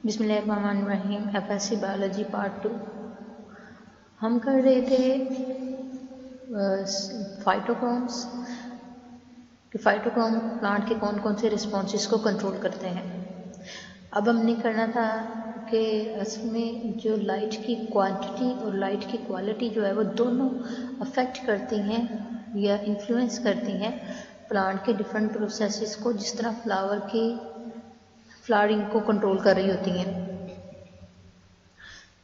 बिस्मिल्लाहिर्रहमानिर्रहीम। FSc biology part 2 हम कर रहे थे फाइटोक्रोम्स कि फाइटोक्रोम प्लांट के कौन कौन से रिस्पॉन्सेस को कंट्रोल करते हैं। अब हमने करना था कि इसमें जो लाइट की क्वांटिटी और लाइट की क्वालिटी जो है वो दोनों अफेक्ट करती हैं या इन्फ्लुएंस करती हैं प्लांट के डिफरेंट प्रोसेसेस को, जिस तरह फ्लावर की फ्लावरिंग को कंट्रोल कर रही होती हैं।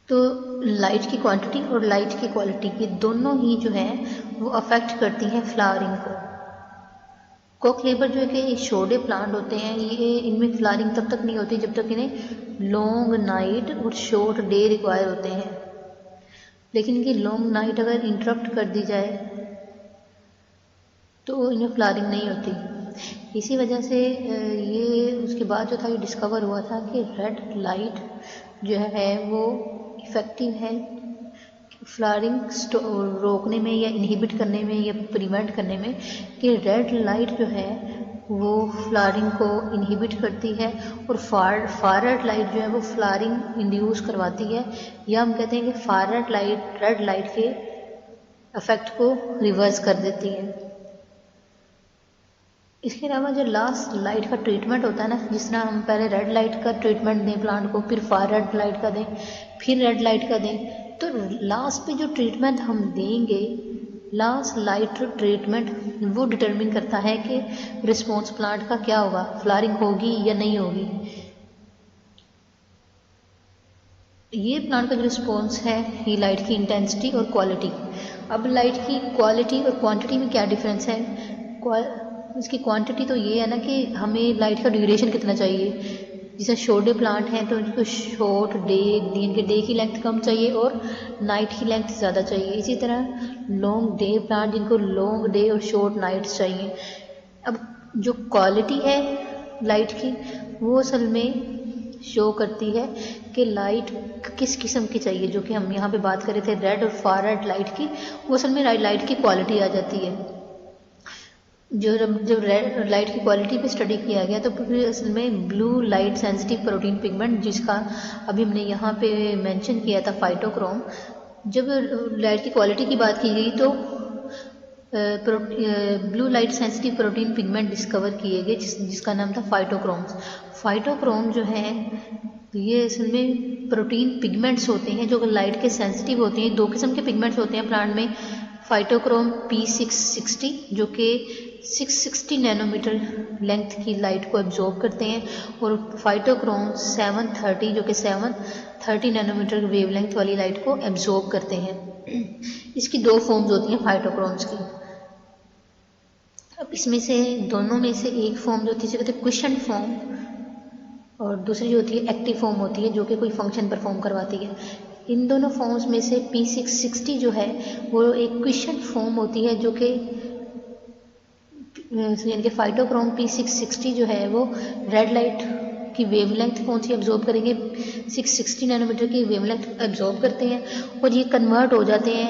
तो लाइट की क्वांटिटी और लाइट की क्वालिटी ये दोनों ही जो है वो अफेक्ट करती हैं फ्लावरिंग को। कोकलेबर जो है कि शोडे प्लांट होते हैं, ये इनमें फ्लावरिंग तब तक नहीं होती जब तक इन्हें लॉन्ग नाइट और शॉर्ट डे रिक्वायर होते हैं। लेकिन इनकी लॉन्ग नाइट अगर इंटरप्ट कर दी जाए तो इनमें फ्लावरिंग नहीं होती। इसी वजह से ये उसके बाद जो था ये डिस्कवर हुआ था कि रेड लाइट जो है वो इफ़ेक्टिव है फ्लावरिंग रोकने में या इनहिबिट करने में या प्रिवेंट करने में, कि रेड लाइट जो है वो फ्लावरिंग को इनहिबिट करती है और फार रेड लाइट जो है वो फ्लावरिंग इंड्यूस करवाती है, या हम कहते हैं कि फार रेड लाइट के इफेक्ट को रिवर्स कर देती है। इसके अलावा जो लास्ट लाइट का ट्रीटमेंट होता है ना, जिस तरह हम पहले रेड लाइट का ट्रीटमेंट दें प्लांट को, फिर फार रेड लाइट का दें, फिर रेड लाइट का दें, तो लास्ट पे जो ट्रीटमेंट हम देंगे, लास्ट लाइट ट्रीटमेंट वो डिटरमिन करता है कि रिस्पॉन्स प्लांट का क्या होगा, फ्लावरिंग होगी या नहीं होगी। ये प्लांट का जो रिस्पॉन्स है ये लाइट की इंटेंसिटी और क्वालिटी। अब लाइट की क्वालिटी और क्वांटिटी में क्या डिफरेंस है। इसकी क्वांटिटी तो ये है ना कि हमें लाइट का ड्यूरेशन कितना चाहिए। जैसे शॉर्ट प्लांट हैं तो उनको शॉर्ट डे, दिन के डे की लेंथ कम चाहिए और नाइट की लेंथ ज़्यादा चाहिए। इसी तरह लॉन्ग डे प्लांट जिनको लॉन्ग डे और शॉर्ट नाइट्स चाहिए। अब जो क्वालिटी है लाइट की वो असल में शो करती है कि लाइट किस किस्म की चाहिए। जो कि हम यहाँ पे बात कर रहे थे रेड और फार रेड लाइट की, वो असल में लाइट की क्वालिटी आ जाती है। जब रेड लाइट की क्वालिटी पे स्टडी किया गया तो फिर असल में blue light sensitive protein pigment, जिसका अभी हमने यहाँ पे मेंशन किया था फाइटोक्रोम, जब लाइट की क्वालिटी की बात की गई तो blue light sensitive protein pigment discover किए गए जिसका नाम था फाइटोक्रोम्स। फाइटोक्रोम जो है ये असल में प्रोटीन पिगमेंट्स होते हैं जो लाइट के सेंसिटिव होते हैं। दो किस्म के पिगमेंट्स होते हैं प्लांट में, फाइटोक्रोम P660 जो कि 660 नैनोमीटर लेंथ की लाइट को एब्जॉर्ब करते हैं, और फाइटोक्रोम 730 जो कि 730 नैनोमीटर वेवलेंथ वाली लाइट को एब्जॉर्ब करते हैं। इसकी दो फॉर्म्स होती हैं फाइटोक्रोम्स की। अब इसमें से दोनों में से एक फॉर्म जो होती है कहते हैं क्विशन फॉर्म, और दूसरी जो होती है एक्टिव फॉर्म होती है जो कि कोई फंक्शन परफॉर्म करवाती है। इन दोनों फॉर्म्स में से P660 जो है वो एक क्विशन फॉर्म होती है, जो कि यानी कि फाइटोक्रोम P660 जो है वो रेड लाइट की वेवलेंथ कौन सी एब्जॉर्ब करेंगे, 660 नैनोमीटर की वेवलेंथ एब्जॉर्ब करते हैं और ये कन्वर्ट हो जाते हैं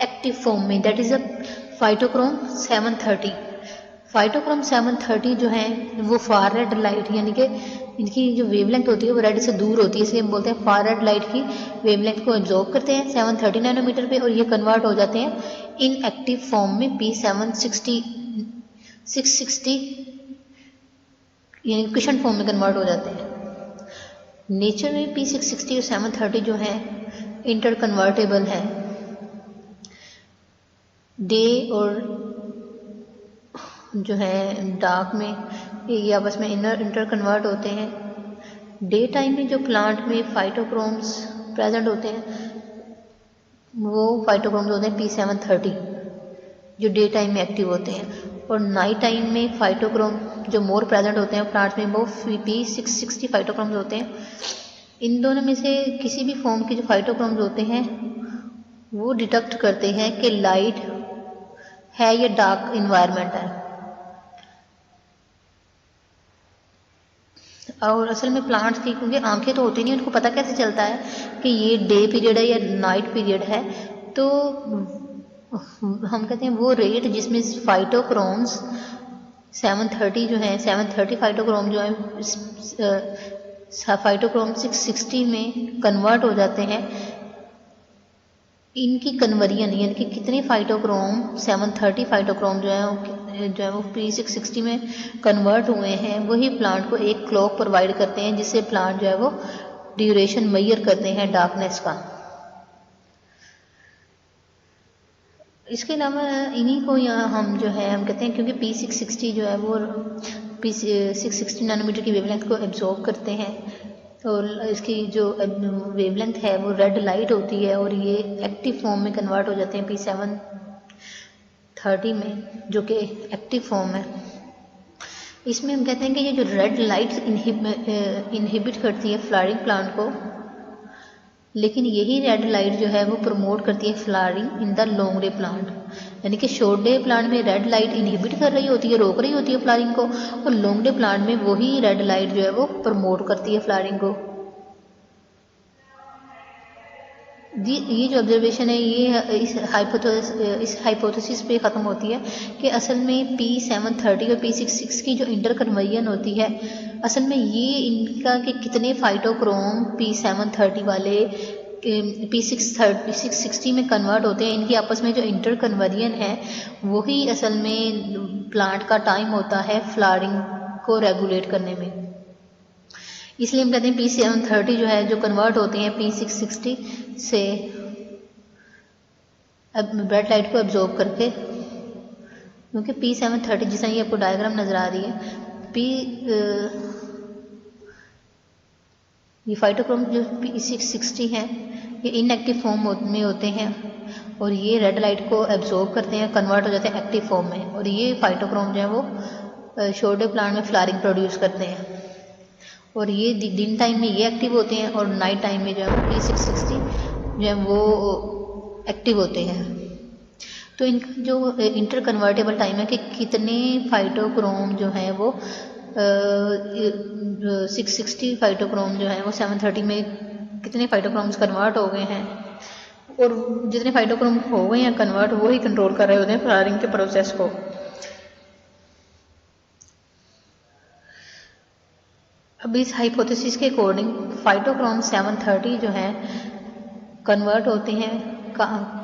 एक्टिव फॉर्म में, that is a phytochrome 730। Phytochrome 730 जो है वो फार रेड लाइट, यानी कि इनकी जो वेवलेंथ होती है वो रेड से दूर होती है, इसलिए हम बोलते हैं फार रेड लाइट की वेवलेंथ को एब्जॉर्ब करते हैं 730 नैनोमीटर पे, और ये कन्वर्ट हो जाते हैं इन एक्टिव फॉर्म में P760 660 यानी क्विशन फॉर्म में कन्वर्ट हो जाते हैं। नेचर में P660 और 730 जो है इंटर कन्वर्टेबल है। डे और जो है डार्क में ये आपस में इंटर कन्वर्ट होते हैं। डे टाइम में जो प्लांट में फाइटोक्रोम्स प्रेजेंट होते हैं वो फाइटोक्रोम्स होते हैं P730 जो डे टाइम में एक्टिव होते हैं, और नाइट टाइम में फाइटोक्रोम जो मोर प्रेजेंट होते हैं प्लांट्स में वो P660 फाइटोक्रोम्स होते हैं। इन दोनों में से किसी भी फॉर्म के जो फाइटोक्रोम्स होते हैं वो डिटेक्ट करते हैं कि लाइट है या डार्क इन्वायरमेंट है। और असल में प्लांट्स की क्योंकि आंखें तो होती नहीं, उनको पता कैसे चलता है कि ये डे पीरियड है या नाइट पीरियड है। तो हम कहते हैं वो रेट जिसमें फाइटोक्रोम्स 730 जो है 730 फाइटोक्रोम जो है फाइटोक्रोम 660 में कन्वर्ट हो जाते हैं। इनकी कन्वर्जन यानी कि कितने फाइटोक्रोम 730 फाइटोक्रोम जो है वो P660 में कन्वर्ट हुए हैं, वही प्लांट को एक क्लॉक प्रोवाइड करते हैं, जिससे प्लांट जो है वो ड्यूरेशन मेजर करते हैं डार्कनेस का। इसके अलावा इन्हीं को यहाँ हम जो है हम कहते हैं, क्योंकि P660 जो है वो P660 नैनोमीटर की वेवलेंथ को एब्जॉर्ब करते हैं, और इसकी जो वेवलेंथ है वो रेड लाइट होती है, और ये एक्टिव फॉर्म में कन्वर्ट हो जाते हैं P730 में, जो कि एक्टिव फॉर्म है। इसमें हम कहते हैं कि ये जो रेड लाइट इनहिबिट करती है फ्लावरिंग प्लांट को, लेकिन यही रेड लाइट जो है वो प्रमोट करती है flowering in the long day plant. यानी कि शॉर्ट डे प्लांट में रेड लाइट इनहिबिट कर रही होती है, रोक रही होती है फ्लावरिंग को, और लॉन्ग डे प्लांट में वही रेड लाइट जो है वो प्रमोट करती है फ्लावरिंग को। ये जो ऑब्जर्वेशन है ये इस हाइपोथेसिस पे ख़त्म होती है कि असल में P730 और P66 की जो इंटर कन्वर्जन होती है, असल में ये इनका कि कितने फाइटोक्रोम P730 वाले P660 में कन्वर्ट होते हैं, इनकी आपस में जो इंटर कन्वर्जन है वही असल में प्लांट का टाइम होता है फ्लावरिंग को रेगुलेट करने में। इसलिए हम कहते हैं P730 जो है जो कन्वर्ट होते हैं P660 से ब्राइट लाइट को एब्जॉर्ब करके, क्योंकि P730 जैसा ये आपको डायग्राम नज़र आ रही है, ये फाइटोक्रोम जो P660 हैं ये इनएक्टिव फॉर्म में होते हैं, और ये रेड लाइट को एब्जॉर्ब करते हैं, कन्वर्ट हो जाते हैं एक्टिव फॉर्म में, और ये फाइटोक्रोम जो है वो शॉर्ट डे प्लांट में फ्लावरिंग प्रोड्यूस करते हैं, और ये दिन टाइम में ये एक्टिव होते हैं, और नाइट टाइम में जो है वो P660 जो है वो एक्टिव होते हैं। तो इनका जो इंटर कन्वर्टेबल टाइम है कि कितने फाइटोक्रोम जो है वो 660 फाइटोक्रोम जो है वो 730 में कितने फाइटोक्रोम्स कन्वर्ट हो गए हैं, और जितने फाइटोक्रोम हो गए हैं कन्वर्ट वो ही कंट्रोल कर रहे होते हैं फ्लावरिंग के प्रोसेस को। अब इस हाइपोथेसिस के अकॉर्डिंग फाइटोक्रोम 730 जो है कन्वर्ट होते हैं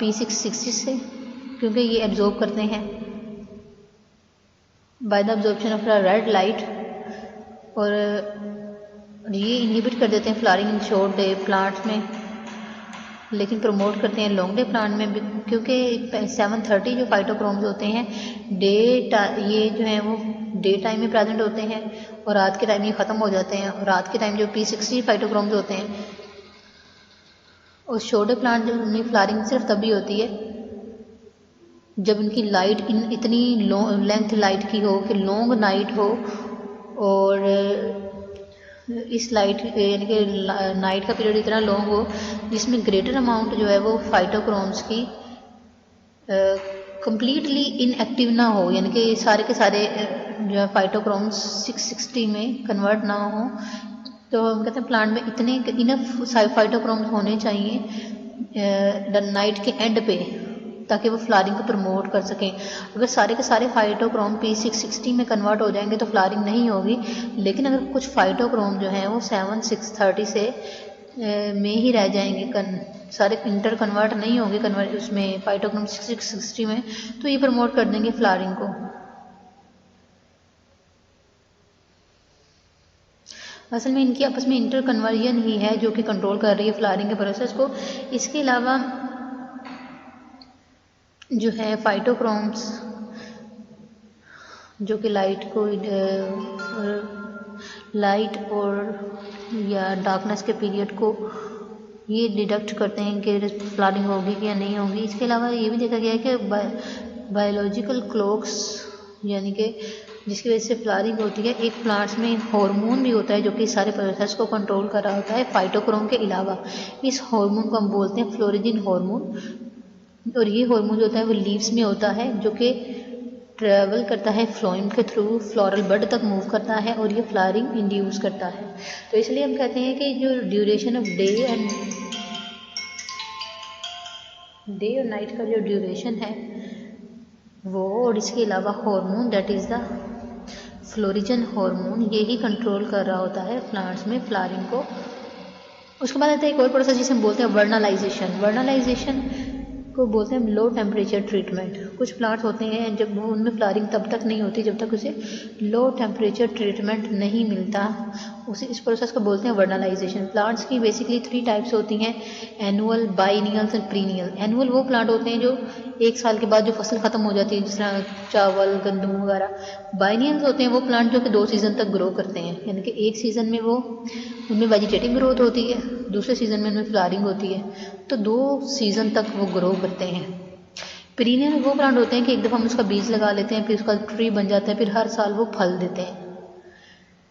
P660 से, क्योंकि ये एब्जॉर्ब करते हैं by the absorption of the red light, और ये इनहिबिट कर देते हैं flowering in short day plants में, लेकिन प्रमोट करते हैं लॉन्ग डे प्लांट में, क्योंकि 730 जो फाइटोक्रोम्स होते हैं ये जो है वो डे टाइम में प्रेजेंट होते हैं, और रात के टाइम ये ख़त्म हो जाते हैं, और रात के टाइम जो P60 फाइटोक्रोम्स होते हैं, और शॉर्ट डे प्लांट जो उनकी फ्लावरिंग सिर्फ तभी होती है जब उनकी लाइट इतनी लेंथ लाइट की हो कि लॉन्ग नाइट हो, और इस लाइट यानी कि नाइट का पीरियड इतना लॉन्ग हो जिसमें ग्रेटर अमाउंट जो है वो फाइटोक्रोम्स की कंप्लीटली इनएक्टिव ना हो, यानी कि सारे के सारे जो है फाइटोक्रोम्स 660 में कन्वर्ट ना हो। तो हम कहते हैं प्लांट में इतने इनफ फाइटोक्रोम्स होने चाहिए नाइट के एंड पे, ताकि वो फ्लावरिंग को प्रमोट कर सकें। अगर सारे के सारे फाइटोक्रोम P660 में कन्वर्ट हो जाएंगे तो फ्लावरिंग नहीं होगी, लेकिन अगर कुछ फाइटोक्रोम जो हैं वो 7630 से में ही रह जाएंगे, सारे इंटर कन्वर्ट नहीं होंगे उसमें फाइटोक्रोम 660 में, तो ये प्रमोट कर देंगे फ्लावरिंग को। असल में इनकी आपस में इंटर कन्वर्जन ही है जो कि कंट्रोल कर रही है फ्लावरिंग के प्रोसेस को। इसके अलावा जो है फाइटोक्रोम्स जो कि लाइट और या डार्कनेस के पीरियड को ये डिडक्ट करते हैं कि फ्लावरिंग होगी या नहीं होगी। इसके अलावा ये भी देखा गया है कि बायोलॉजिकल क्लॉक्स यानी कि जिसकी वजह से फ्लावरिंग होती है, एक प्लांट्स में हार्मोन भी होता है जो कि सारे प्रोसेस को कंट्रोल कर रहा होता है फाइटोक्रोम के अलावा। इस हार्मोन को हम बोलते हैं फ्लोरिजिन हार्मोन, और ये हार्मोन जो होता है वो लीव्स में होता है, जो कि ट्रेवल करता है फ्लोएम के थ्रू फ्लोरल बड तक मूव करता है, और ये फ्लावरिंग इंड्यूस करता है। तो इसलिए हम कहते हैं कि जो ड्यूरेशन ऑफ डे और नाइट का जो ड्यूरेशन है वो, और इसके अलावा hormone that is the florigen hormone यही कंट्रोल कर रहा होता है प्लांट्स में फ्लावरिंग को। उसके बाद आता है एक और प्रोसेस जिसे हम बोलते हैं वर्नलाइजेशन। वर्नलाइजेशन को बोलते हैं लो टेम्परेचर ट्रीटमेंट। कुछ प्लांट्स होते हैं जब वो उनमें फ्लावरिंग तब तक नहीं होती जब तक उसे लो टेम्परेचर ट्रीटमेंट नहीं मिलता, उसे इस प्रोसेस को बोलते हैं वर्नलाइजेशन। प्लांट्स की बेसिकली 3 टाइप्स होती हैं, annual, biennials and perineal. Annual वो प्लांट होते हैं जो 1 साल के बाद जो फसल ख़त्म हो जाती है, जिस तरह चावल, गंदम वगैरह। बाइनियल्स होते हैं वो प्लांट जो कि 2 सीज़न तक ग्रो करते हैं, यानी कि एक सीज़न में वो उनमें वेजिटेटिव ग्रोथ होती है, दूसरे सीज़न में उनमें फ्लावरिंग होती है, तो 2 सीज़न तक वो ग्रो करते हैं। पीरियड वो प्लांट होते हैं कि एक दफ़ा हम उसका बीज लगा लेते हैं, फिर उसका ट्री बन जाता है, फिर हर साल वो फल देते हैं।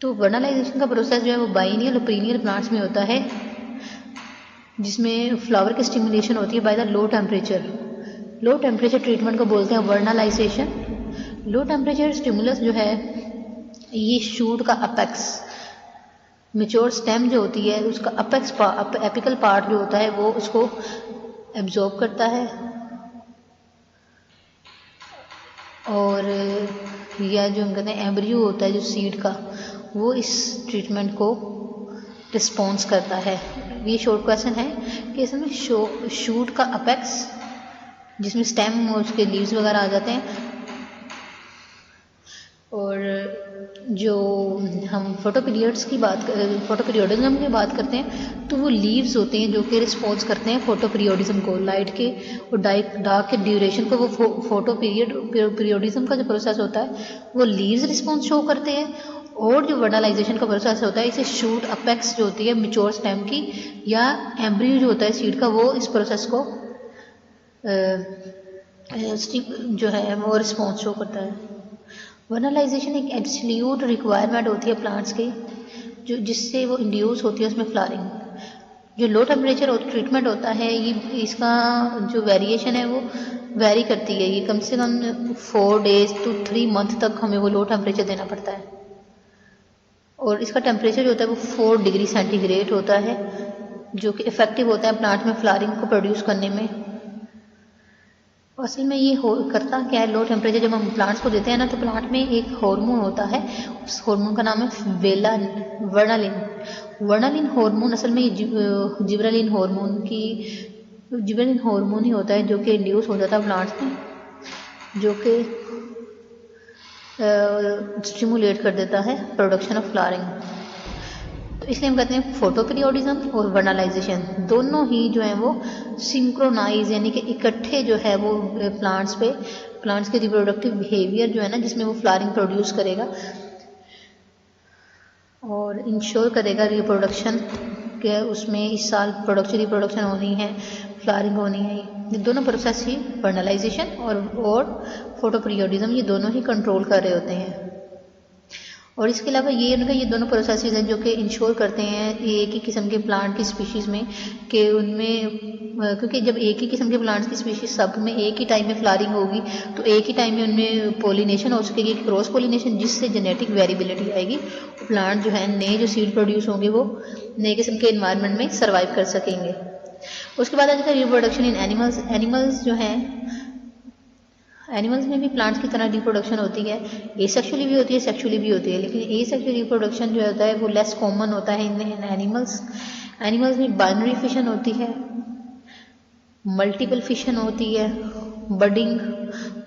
तो वर्नलाइजेशन का प्रोसेस जो है वो बाइनियल और पीरियड प्लांट्स में होता है, जिसमें फ्लावर की स्टिमुलेशन होती है by the low temperature. Low temperature treatment को बोलते हैं वर्नलाइजेशन। लो टेम्परेचर स्टिमुलस जो है ये शूट का अपेक्स, मेच्योर स्टेम जो होती है उसका अपेक्स एपिकल पार्ट जो होता है वो उसको एब्जॉर्ब करता है, और या जो हम कहते हैं एम्ब्रियो होता है जो सीड का, वो इस ट्रीटमेंट को रिस्पॉन्स करता है। ये शॉर्ट क्वेश्चन है कि इसमें शूट का अपेक्स जिसमें स्टेम और उसके लीव्स वगैरह आ जाते हैं, और जो हम फोटोपीरियोडिज्म की बात करते हैं तो वो लीव्स होते हैं जो कि रिस्पॉन्स करते हैं फोटोपीरियोडिज्म को, लाइट के और डार्क के ड्यूरेशन को। वो फोटोपीरियोडिज्म का जो प्रोसेस होता है वो लीव्स रिस्पॉन्स शो करते हैं, और जो वर्नलाइजेशन का प्रोसेस होता है इसे शूट अपेक्स जो होती है मेच्योर स्टेम की या एम्ब्रियो जो होता है सीड का, वो इस प्रोसेस को जो है वो रिस्पॉन्स शो करता है। वर्नलाइजेशन एक एब्सोल्यूट रिक्वायरमेंट होती है प्लांट्स की, जो जिससे वो इंड्यूस होती है उसमें फ्लावरिंग। जो लो टेम्परेचर ट्रीटमेंट होता है ये इसका जो वेरिएशन है वो वेरी करती है, ये कम से कम 4 days to 3 month तक हमें वो लो टेम्परेचर देना पड़ता है, और इसका टेम्परेचर जो होता है वो 4 डिग्री सेंटीग्रेड होता है, जो कि इफेक्टिव होता है प्लांट में फ्लावरिंग को प्रोड्यूस करने में। असल में ये करता क्या है, लो टेम्परेचर जब हम प्लांट्स को देते हैं ना तो प्लांट में एक हार्मोन होता है, उस हार्मोन का नाम है वर्नालिन। वर्नालिन हार्मोन असल में जिबरेलिन हार्मोन ही होता है जो कि इंड्यूस हो जाता है प्लांट्स में, जो कि स्टिमुलेट कर देता है प्रोडक्शन ऑफ फ्लावरिंग। तो इसलिए हम कहते हैं फोटोपीरियोडिज्म और वर्नलाइजेशन दोनों ही जो है वो सिंक्रोनाइज, यानी कि इकट्ठे जो है वो प्लांट्स के रिप्रोडक्टिव बिहेवियर जो है ना जिसमें वो फ्लावरिंग प्रोड्यूस करेगा और इंश्योर करेगा रिप्रोडक्शन के, उसमें इस साल रिप्रोडक्शन होनी है, फ्लावरिंग होनी है। ये दोनों प्रोसेस ही वर्नलाइजेशन और फोटोपीरियोडिज्म ये दोनों ही कंट्रोल कर रहे होते हैं। और इसके अलावा ये दोनों प्रोसेसेस हैं जो कि इंश्योर करते हैं एक ही किस्म के प्लांट की स्पीशीज़ में कि उनमें, क्योंकि जब एक ही किस्म के प्लांट्स की स्पीशीज सब में एक ही टाइम में फ्लावरिंग होगी तो एक ही टाइम में उनमें पोलिनेशन हो सकेगी, क्रॉस पोलिनेशन, जिससे जेनेटिक वेरिएबिलिटी आएगी। प्लांट जो है नए जो सीड प्रोड्यूस होंगे वो नए किस्म के इन्वायरमेंट में सर्वाइव कर सकेंगे। उसके बाद आ जाता है रिप्रोडक्शन इन एनिमल्स। एनिमल्स जो हैं, एनिमल्स में भी प्लांट्स की तरह रिप्रोडक्शन होती है, एसेक्सुअली भी होती है, सेक्सुअली भी होती है, लेकिन एसेक्सुअल रिप्रोडक्शन जो होता है वो लेस कॉमन होता है इन एनिमल्स में बाइनरी फिशन होती है, मल्टीपल फिशन होती है, बडिंग,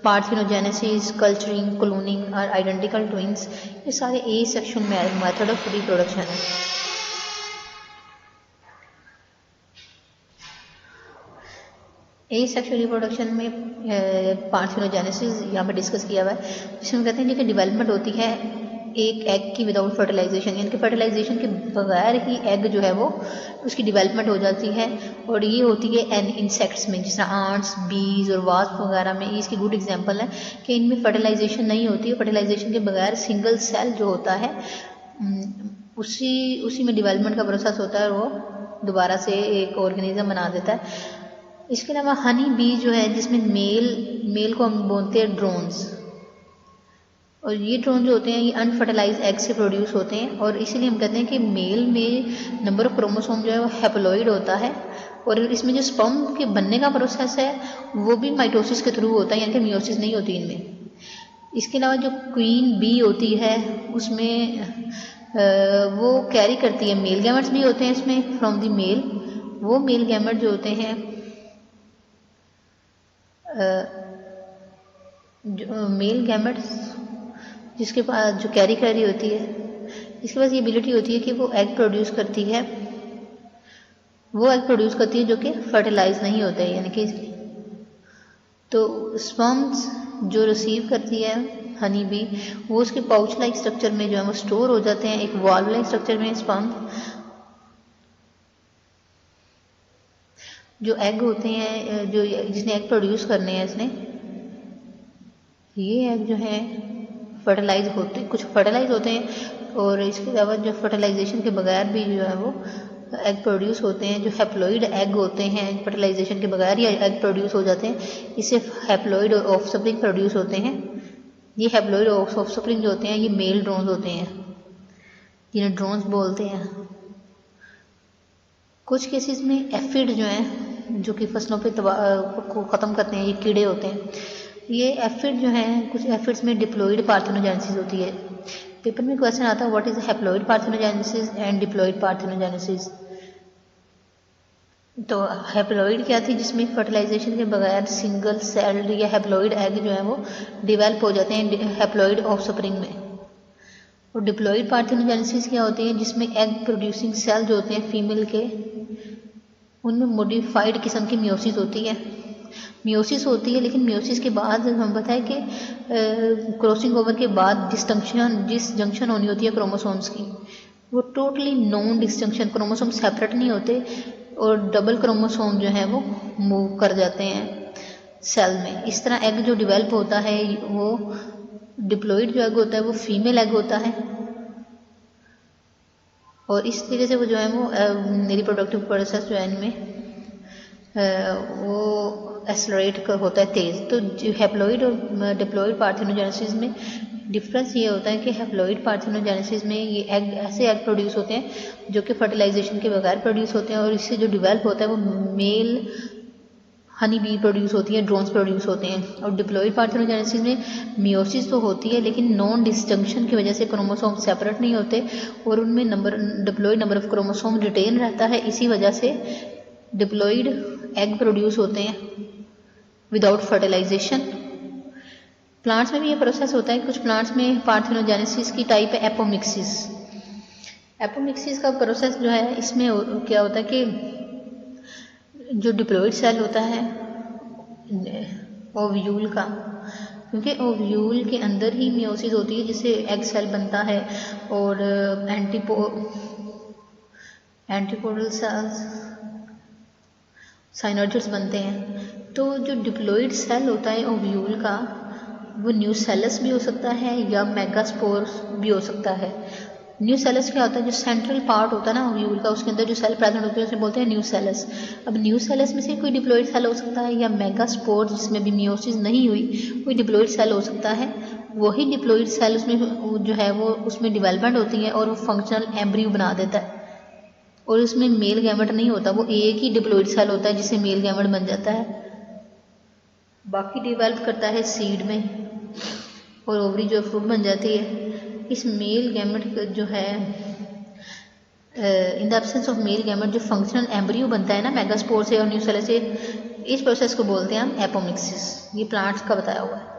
पार्थेनोजेनेसिस, कल्चरिंग, क्लोनिंग और आइडेंटिकल ट्विंस, ये सारे एसेक्सुअल मेथड ऑफ रिप्रोडक्शन है। एसेक्सुअल रिप्रोडक्शन में पार्थेनोजेनेसिस यहाँ पर डिस्कस किया हुआ है, जिसमें कहते हैं कि डेवलपमेंट होती है एक एग की विदाउट फर्टिलाइजेशन, यानी कि फर्टिलाइजेशन के बगैर ही एग जो है वो उसकी डेवलपमेंट हो जाती है। और ये होती है इंसेक्ट्स में, जिस तरह आंट्स, बीज और वास्प वगैरह में। इसकी गुड एग्जांपल है कि इनमें फर्टिलाइजेशन नहीं होती है। फर्टिलाइजेशन के बगैर सिंगल सेल जो होता है उसी में डेवलपमेंट का प्रोसेस होता है और वो दोबारा से एक ऑर्गेनिज्म बना देता है। इसके अलावा हनी बी जो है, जिसमें मेल को हम बोलते हैं ड्रोन्स, और ये ड्रोन जो होते हैं ये अनफर्टिलाइज एग से प्रोड्यूस होते हैं, और इसीलिए हम कहते हैं कि मेल में नंबर ऑफ क्रोमोसोम जो है वो हैप्लॉइड होता है, और इसमें जो स्पर्म के बनने का प्रोसेस है वो भी माइटोसिस के थ्रू होता है, यानी कि मियोसिस नहीं होती इनमें। इसके अलावा जो क्वीन बी होती है उसमें वो कैरी करती है, मेल गैमेट्स भी होते हैं इसमें फ्रॉम द मेल। वो मेल गैमेट जो होते हैं जो मेल गैमेट्स जिसके पास जो कैरी कर रही होती है, इसके पास ये एबिलिटी होती है कि वो एग प्रोड्यूस करती है, वो एग प्रोड्यूस करती है जो कि फर्टिलाइज नहीं होते हैं, यानी कि तो स्पर्म्स जो रिसीव करती है हनी बी, वो उसके पाउच लाइक स्ट्रक्चर में जो है वो स्टोर हो जाते हैं, एक वाल्व लाइक स्ट्रक्चर में। स्पर्म जो एग होते हैं, जो जिसने एग प्रोड्यूस करने हैं इसने, ये एग जो है फर्टिलाइज होते, कुछ फर्टिलाइज होते हैं और इसके अलावा जो फर्टिलाइजेशन के बगैर भी जो है वो एग प्रोड्यूस होते हैं। जो हैप्लॉइड एग होते हैं फर्टिलाइजेशन के बगैर ही एग प्रोड्यूस हो जाते हैं, इससे हैप्लॉइड ऑफस्प्रिंग प्रोड्यूस होते हैं। ये हैप्लॉइड ऑफस्प्रिंग जो होते हैं ये मेल ड्रोन्स होते हैं, जिन्हें ड्रोन्स बोलते हैं। कुछ केसेस में एफिड जो हैं जो कि फसलों पे को ख़त्म करते हैं, ये कीड़े होते हैं। ये एफिड जो हैं, कुछ एफिड्स में डिप्लॉइड पार्थेनोजेनेसिस होती है। पेपर में क्वेश्चन आता है what is haploid parthenogenesis and diploid parthenogenesis. तो हैप्लॉइड क्या थी, जिसमें फर्टिलाइजेशन के बगैर सिंगल सेल्ड या हैप्लॉइड एग जो है वो डिवेल्प हो जाते हैं हैप्लॉइड ऑफस्प्रिंग में। और डिप्लॉइड पार्थेनोजेनेसिस क्या होती है, जिसमें एग प्रोड्यूसिंग सेल जो होते हैं फीमेल के, उनमें मॉडिफाइड किस्म की मियोसिस होती है। मियोसिस होती है, लेकिन मियोसिस के बाद हम बताएं कि क्रॉसिंग ओवर के बाद जिस जंक्शन होनी होती है क्रोमोसोम्स की, वो totally non disjunction, chromosome separate नहीं होते और डबल क्रोमोसोम जो है वो मूव कर जाते हैं सेल में। इस तरह एग जो डिवेल्प होता है, वो डिप्लॉइड जो एग होता है वो फीमेल एग होता है और इस तरीके से वो जो है वो रिप्रोडक्टिव प्रोसेस जो है इनमें वो एक्सेलरेट होता है तेज़। तो हैप्लॉइड और डिप्लॉइड पार्थेनोजेनेसिस में डिफरेंस ये होता है कि हैप्लॉइड पार्थेनोजेनेसिस में ये एग ऐसे एग प्रोड्यूस होते हैं जो कि फर्टिलाइजेशन के बगैर प्रोड्यूस होते हैं और इससे जो डिवेल्प होता है वो मेल हनी बी प्रोड्यूस होती है, ड्रोन्स प्रोड्यूस होते हैं। और डिप्लॉइड पार्थेनोजेनेसिस में मियोसिस तो होती है, लेकिन नॉन डिस्जंक्शन की वजह से क्रोमोसोम सेपरेट नहीं होते और उनमें diploid number of chromosome retain रहता है। इसी वजह से डिप्लॉइड एग प्रोड्यूस होते हैं विदाउट फर्टिलाइजेशन। प्लांट्स में भी ये प्रोसेस होता है। कुछ प्लांट्स में पार्थेनोजेनेसिस की टाइप है एपोमिक्सिस। एपोमिक्सिस का प्रोसेस जो है, इसमें क्या होता है कि जो डिप्लॉइड सेल होता है ओव्यूल का, क्योंकि ओव्यूल के अंदर ही मियोसिस होती है जिससे एग सेल बनता है और एंटीपोडल सेल्स साइनोइड्स बनते हैं। तो जो डिप्लॉइड सेल होता है ओव्यूल का, वो न्यूसेलस भी हो सकता है या मेगास्पोर भी हो सकता है। न्यूसेलस क्या होता है, जो सेंट्रल पार्ट होता है ना ओव्यूल का, उसके अंदर जो सेल प्रेजेंट होते हैं उसे बोलते हैं न्यूसेलस। अब न्यूसेलस में से कोई डिप्लॉइड सेल हो सकता है या मेगास्पोर जिसमें भी मियोसिस नहीं हुई कोई डिप्लॉइड सेल हो सकता है। वही डिप्लॉइड सेल उसमें जो है वो उसमें डिवेलपमेंट होती है और वो फंक्शनल एम्ब्रियो बना देता है और उसमें मेल गैमेट नहीं होता, वो एक ही डिप्लॉइड सेल होता है जिससे मेल गैमेट बन जाता है। बाकी डिवेल्प करता है सीड में और ओवरी जो फ्रूट बन जाती है। इस मेल गैमेट जो है in the absence of male gamete जो फंक्शनल एम्ब्रियो बनता है ना मेगास्पोर से और न्यूसेलस से, इस प्रोसेस को बोलते हैं हम एपोमिक्सिस। ये प्लांट्स का बताया हुआ है।